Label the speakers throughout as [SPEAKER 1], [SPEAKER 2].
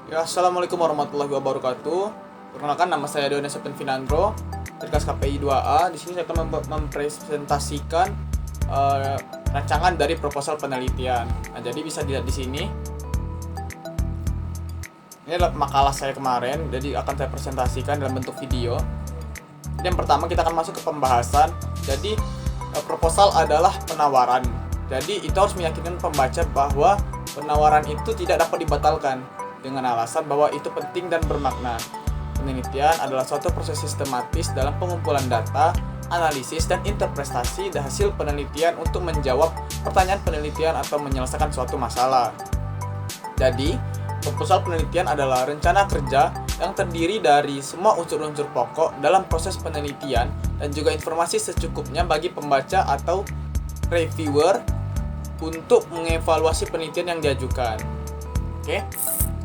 [SPEAKER 1] Ya, Assalamualaikum warahmatullahi wabarakatuh. Perkenalkan, nama saya Doni Septian dari kelas KPI 2A. Di sini saya akan mempresentasikan rancangan dari proposal penelitian. Nah, jadi bisa dilihat di sini. Ini adalah makalah saya kemarin, jadi akan saya presentasikan dalam bentuk video. Jadi yang pertama kita akan masuk ke pembahasan. Jadi proposal adalah penawaran. Jadi itu harus meyakinkan pembaca bahwa penawaran itu tidak dapat dibatalkan dengan alasan bahwa itu penting dan bermakna. Penelitian adalah suatu proses sistematis dalam pengumpulan data, analisis, dan interpretasi dari hasil penelitian untuk menjawab pertanyaan penelitian atau menyelesaikan suatu masalah. Jadi, proposal penelitian adalah rencana kerja yang terdiri dari semua unsur-unsur pokok dalam proses penelitian dan juga informasi secukupnya bagi pembaca atau reviewer untuk mengevaluasi penelitian yang diajukan. Oke.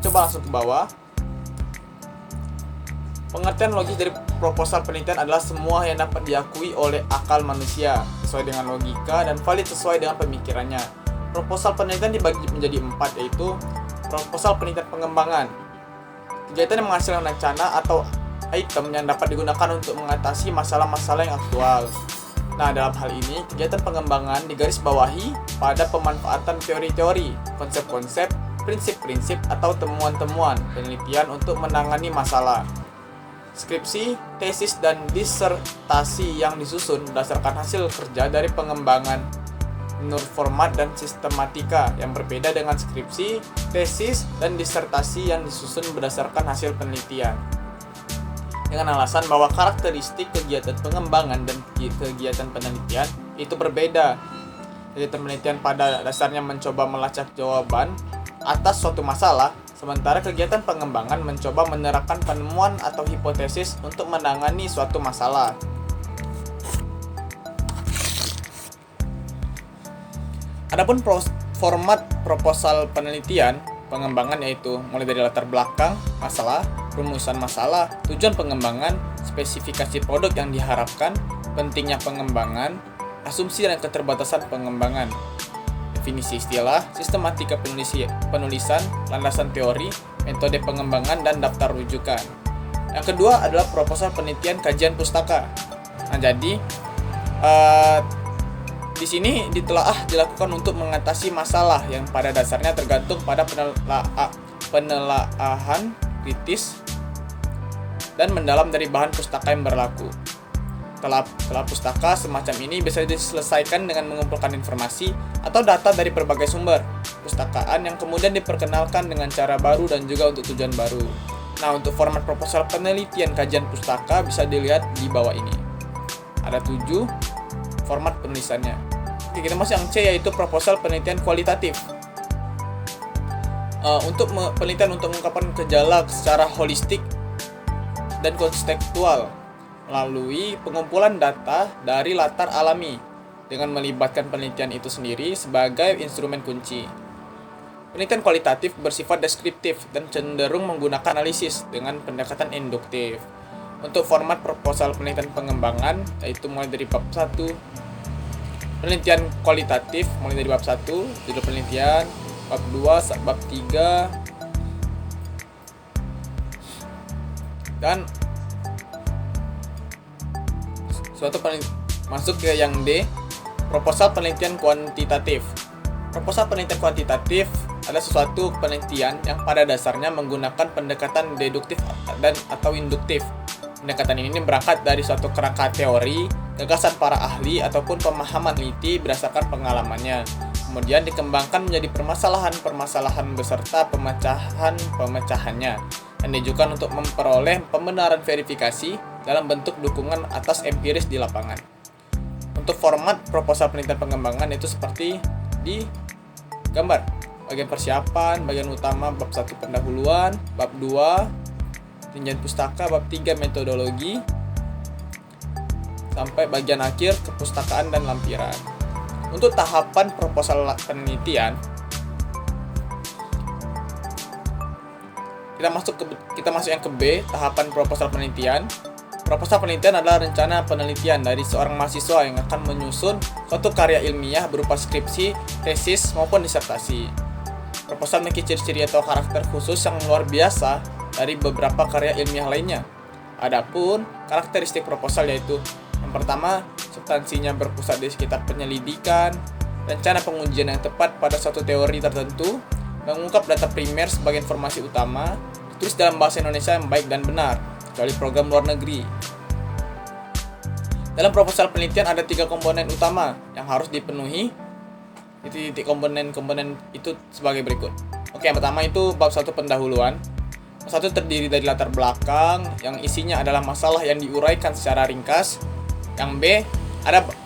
[SPEAKER 1] Coba langsung ke bawah. Pengertian logis dari proposal penelitian adalah semua yang dapat diakui oleh akal manusia sesuai dengan logika dan valid sesuai dengan pemikirannya. Proposal penelitian dibagi menjadi 4, yaitu proposal penelitian pengembangan, kegiatan yang menghasilkan rencana atau item yang dapat digunakan untuk mengatasi masalah-masalah yang aktual. Nah, dalam hal ini, kegiatan pengembangan digarisbawahi pada pemanfaatan teori-teori, konsep-konsep, prinsip-prinsip, atau temuan-temuan penelitian untuk menangani masalah. Skripsi, tesis, dan disertasi yang disusun berdasarkan hasil kerja dari pengembangan menurut format dan sistematika yang berbeda dengan skripsi, tesis, dan disertasi yang disusun berdasarkan hasil penelitian. Dengan alasan bahwa karakteristik kegiatan pengembangan dan kegiatan penelitian itu berbeda. Kegiatan penelitian pada dasarnya mencoba melacak jawaban atas suatu masalah, sementara kegiatan pengembangan mencoba menerapkan penemuan atau hipotesis untuk menangani suatu masalah. Adapun format proposal penelitian pengembangan yaitu mulai dari latar belakang masalah, rumusan masalah, tujuan pengembangan, spesifikasi produk yang diharapkan, pentingnya pengembangan, asumsi dan keterbatasan pengembangan, definisi istilah, sistematika penulisan, landasan teori, metode pengembangan, dan daftar rujukan. Yang kedua adalah proposal penelitian kajian pustaka. Nah, jadi di sini ditelaah dilakukan untuk mengatasi masalah yang pada dasarnya tergantung pada penelaahan kritis dan mendalam dari bahan pustaka yang berlaku. Telah pustaka semacam ini bisa diselesaikan dengan mengumpulkan informasi atau data dari berbagai sumber pustakaan yang kemudian diperkenalkan dengan cara baru dan juga untuk tujuan baru. Nah, untuk format proposal penelitian kajian pustaka bisa dilihat di bawah ini. Ada 7 format penulisannya. Oke, kita masuk yang C, yaitu proposal penelitian kualitatif. Untuk penelitian untuk mengungkapkan gejala secara holistik dan kontekstual melalui pengumpulan data dari latar alami dengan melibatkan penelitian itu sendiri sebagai instrumen kunci. Penelitian kualitatif bersifat deskriptif dan cenderung menggunakan analisis dengan pendekatan induktif. Untuk format proposal penelitian pengembangan yaitu mulai dari bab 1 penelitian kualitatif, mulai dari bab 1 judul penelitian, bab 2 bab 3 dan masuk ke yang D, proposal penelitian kuantitatif. Proposal penelitian kuantitatif adalah suatu penelitian yang pada dasarnya menggunakan pendekatan deduktif dan atau induktif. Pendekatan ini berangkat dari suatu kerangka teori, gagasan para ahli ataupun pemahaman peneliti berdasarkan pengalamannya. Kemudian dikembangkan menjadi permasalahan-permasalahan beserta pemecahan-pemecahannya yang diajukan untuk memperoleh pembenaran verifikasi dalam bentuk dukungan atas empiris di lapangan. Untuk format proposal penelitian pengembangan itu seperti di gambar. Bagian persiapan, bagian utama bab 1 pendahuluan, bab 2 tinjauan pustaka, bab 3 metodologi, sampai bagian akhir kepustakaan dan lampiran. Untuk tahapan proposal penelitian, kita masuk yang ke B, tahapan proposal penelitian. Proposal penelitian adalah rencana penelitian dari seorang mahasiswa yang akan menyusun suatu karya ilmiah berupa skripsi, tesis, maupun disertasi. Proposal memiliki ciri-ciri atau karakter khusus yang luar biasa dari beberapa karya ilmiah lainnya. Adapun karakteristik proposal yaitu yang pertama, substansinya berpusat di sekitar penyelidikan, rencana pengujian yang tepat pada suatu teori tertentu, mengungkap data primer sebagai informasi utama, ditulis dalam bahasa Indonesia yang baik dan benar, kecuali program luar negeri. Dalam proposal penelitian ada 3 komponen utama yang harus dipenuhi. Titik komponen-komponen itu sebagai berikut. Oke, yang pertama itu bab 1 pendahuluan. Bab 1 terdiri dari latar belakang yang isinya adalah masalah yang diuraikan secara ringkas. Yang B,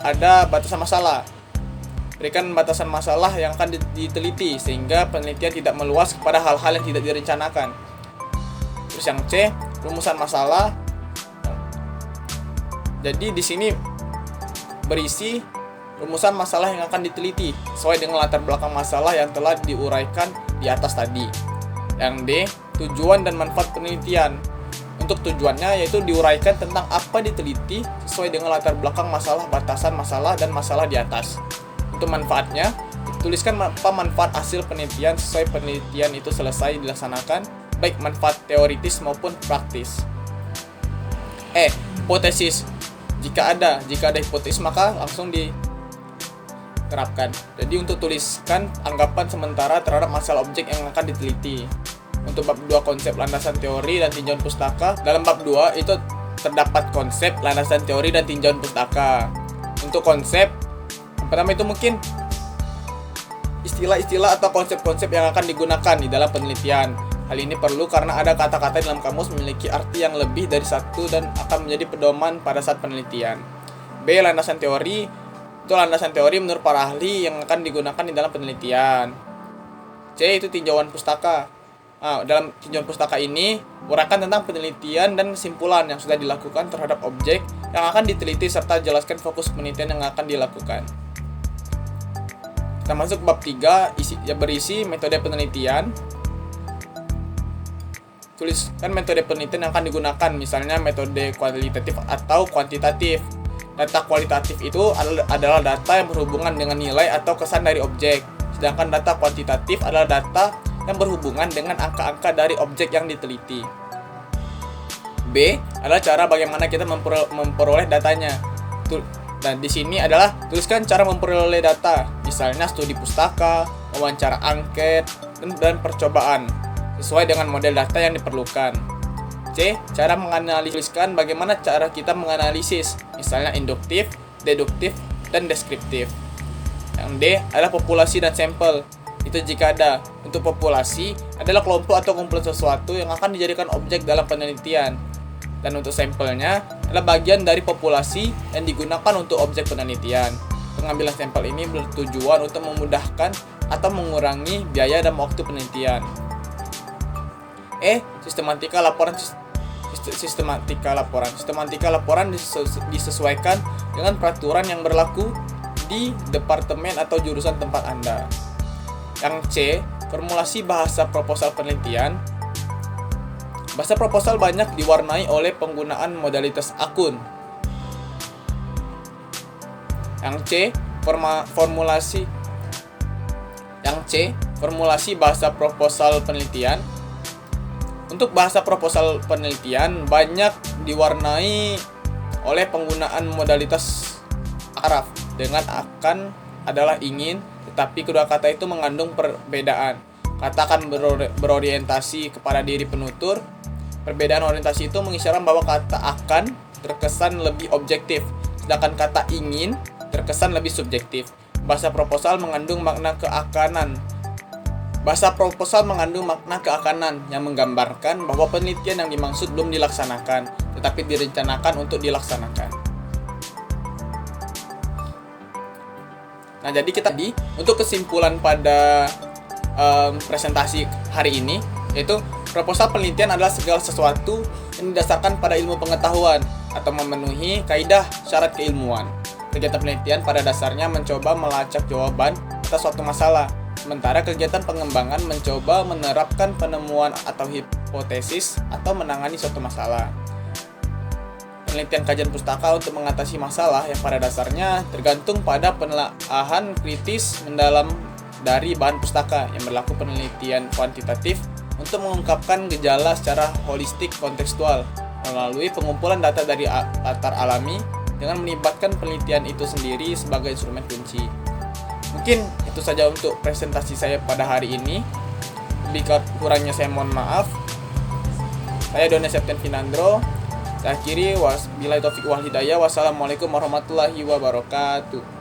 [SPEAKER 1] ada batasan masalah. Berikan batasan masalah yang akan diteliti sehingga penelitian tidak meluas kepada hal-hal yang tidak direncanakan. Terus yang C, rumusan masalah. Jadi di sini berisi rumusan masalah yang akan diteliti sesuai dengan latar belakang masalah yang telah diuraikan di atas tadi. Yang D, tujuan dan manfaat penelitian. Untuk tujuannya yaitu diuraikan tentang apa diteliti sesuai dengan latar belakang masalah, batasan masalah, dan masalah di atas. Untuk manfaatnya, tuliskan apa manfaat hasil penelitian sesuai penelitian itu selesai dilaksanakan, baik manfaat teoritis maupun praktis. E, hipotesis. Jika ada hipotesis maka langsung diterapkan. Jadi untuk tuliskan anggapan sementara terhadap masalah objek yang akan diteliti. Untuk bab 2 konsep landasan teori dan tinjauan pustaka. Dalam bab 2 itu terdapat konsep landasan teori dan tinjauan pustaka. Untuk konsep pertama itu mungkin istilah-istilah atau konsep-konsep yang akan digunakan di dalam penelitian. Hal ini perlu karena ada kata-kata dalam kamus memiliki arti yang lebih dari satu dan akan menjadi pedoman pada saat penelitian. B, landasan teori. Itu landasan teori menurut para ahli yang akan digunakan di dalam penelitian. C, itu tinjauan pustaka. Dalam tinjauan pustaka ini, uraikan tentang penelitian dan kesimpulan yang sudah dilakukan terhadap objek yang akan diteliti serta jelaskan fokus penelitian yang akan dilakukan. Kita masuk bab 3 yang berisi metode penelitian. Tuliskan metode penelitian yang akan digunakan, misalnya metode kualitatif atau kuantitatif. Data kualitatif itu adalah data yang berhubungan dengan nilai atau kesan dari objek, sedangkan data kuantitatif adalah data yang berhubungan dengan angka-angka dari objek yang diteliti. B adalah cara bagaimana kita memperoleh datanya. Dan di sini adalah tuliskan cara memperoleh data, misalnya studi pustaka, wawancara angket, dan percobaan sesuai dengan model data yang diperlukan. C, cara menganalisiskan bagaimana cara kita menganalisis, misalnya induktif, deduktif, dan deskriptif. Yang D adalah populasi dan sampel. Itu jika ada. Untuk populasi adalah kelompok atau kumpulan sesuatu yang akan dijadikan objek dalam penelitian. Dan untuk sampelnya adalah bagian dari populasi yang digunakan untuk objek penelitian. Pengambilan sampel ini bertujuan untuk memudahkan atau mengurangi biaya dan waktu penelitian. E, sistematika laporan. Sistematika laporan disesuaikan dengan peraturan yang berlaku di departemen atau jurusan tempat Anda. Yang C, formulasi bahasa proposal penelitian. Bahasa proposal banyak diwarnai oleh penggunaan modalitas akun. Yang C, formulasi bahasa proposal penelitian. Untuk bahasa proposal penelitian banyak diwarnai oleh penggunaan modalitas araf dengan akan adalah ingin, tetapi kedua kata itu mengandung perbedaan. Kata akan berorientasi kepada diri penutur. Perbedaan orientasi itu mengisyaratkan bahwa kata akan terkesan lebih objektif, sedangkan kata ingin terkesan lebih subjektif. Bahasa proposal mengandung makna keakanan. Bahasa proposal mengandung makna keakanan yang menggambarkan bahwa penelitian yang dimaksud belum dilaksanakan, tetapi direncanakan untuk dilaksanakan. Nah, jadi kita untuk kesimpulan pada presentasi hari ini, yaitu proposal penelitian adalah segala sesuatu yang didasarkan pada ilmu pengetahuan atau memenuhi kaidah syarat keilmuan. Kegiatan penelitian pada dasarnya mencoba melacak jawaban atas suatu masalah. Sementara kegiatan pengembangan mencoba menerapkan penemuan atau hipotesis atau menangani suatu masalah. Penelitian kajian pustaka untuk mengatasi masalah yang pada dasarnya tergantung pada penelaahan kritis mendalam dari bahan pustaka yang berlaku penelitian kuantitatif untuk mengungkapkan gejala secara holistik kontekstual melalui pengumpulan data dari latar alami dengan melibatkan penelitian itu sendiri sebagai instrumen kunci. Mungkin itu saja untuk presentasi saya pada hari ini. Lebih kurangnya saya mohon maaf. Saya Doni Septian Finandro. Saya akhiri, wabillahi taufiq wal hidayah. Wassalamualaikum warahmatullahi wabarakatuh.